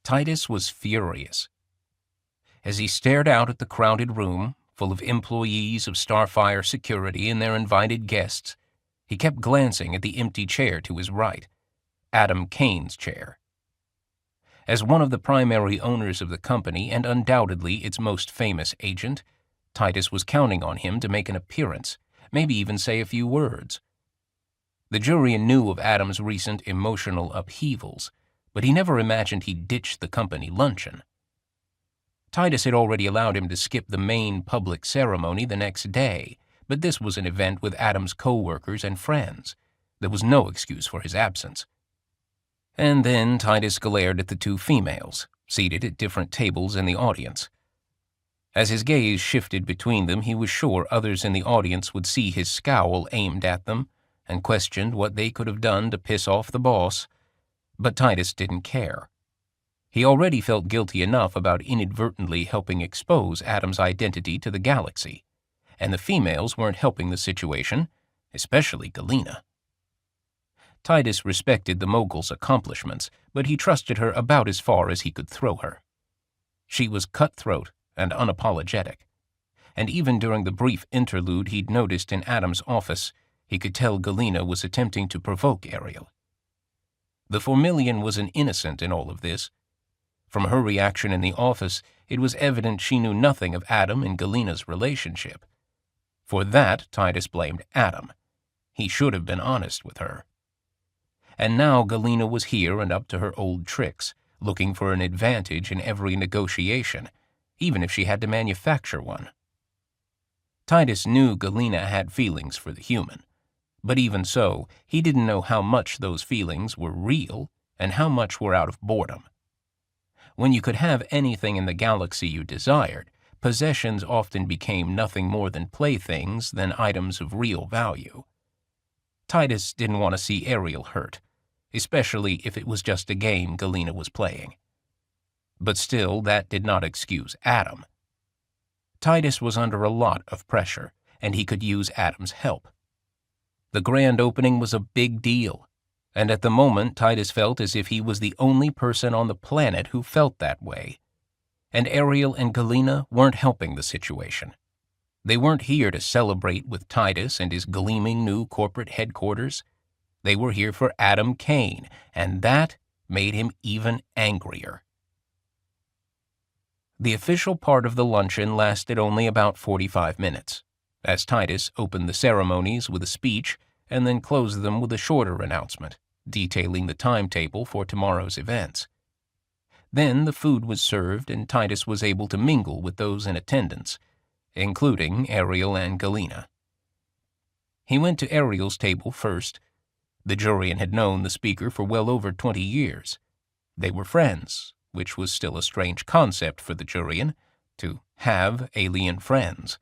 Tidus was furious. As he stared out at the crowded room, full of employees of Starfire Security and their invited guests, he kept glancing at the empty chair to his right, Adam Cain's chair. As one of the primary owners of the company and undoubtedly its most famous agent, Tidus was counting on him to make an appearance, maybe even say a few words. The Jurian knew of Adam's recent emotional upheavals, but he never imagined he'd ditch the company luncheon. Tidus had already allowed him to skip the main public ceremony the next day, but this was an event with Adam's co-workers and friends. There was no excuse for his absence. And then Tidus glared at the two females, seated at different tables in the audience. As his gaze shifted between them, he was sure others in the audience would see his scowl aimed at them and questioned what they could have done to piss off the boss. But Tidus didn't care. He already felt guilty enough about inadvertently helping expose Adam's identity to the galaxy, and the females weren't helping the situation, especially Galena. Tidus respected the mogul's accomplishments, but he trusted her about as far as he could throw her. She was cutthroat and unapologetic, and even during the brief interlude he'd noticed in Adam's office, he could tell Galena was attempting to provoke Arieel. The Formilian was an innocent in all of this. From her reaction in the office, it was evident she knew nothing of Adam and Galena's relationship. For that, Tidus blamed Adam. He should have been honest with her. And now Galena was here and up to her old tricks, looking for an advantage in every negotiation, even if she had to manufacture one. Tidus knew Galena had feelings for the human, but even so, he didn't know how much those feelings were real and how much were out of boredom. When you could have anything in the galaxy you desired, possessions often became nothing more than playthings than items of real value. Tidus didn't want to see Arieel hurt, especially if it was just a game Galena was playing. But still, that did not excuse Adam. Tidus was under a lot of pressure, and he could use Adam's help. The grand opening was a big deal, and at the moment Tidus felt as if he was the only person on the planet who felt that way. And Arieel and Galena weren't helping the situation. They weren't here to celebrate with Tidus and his gleaming new corporate headquarters. They were here for Adam Cain, and that made him even angrier. The official part of the luncheon lasted only about 45 minutes, as Tidus opened the ceremonies with a speech and then closed them with a shorter announcement, detailing the timetable for tomorrow's events. Then the food was served and Tidus was able to mingle with those in attendance, including Arieel and Galena. He went to Ariel's table first. The Jurian had known the speaker for well over 20 years. They were friends, which was still a strange concept for the Jurian, to have alien friends.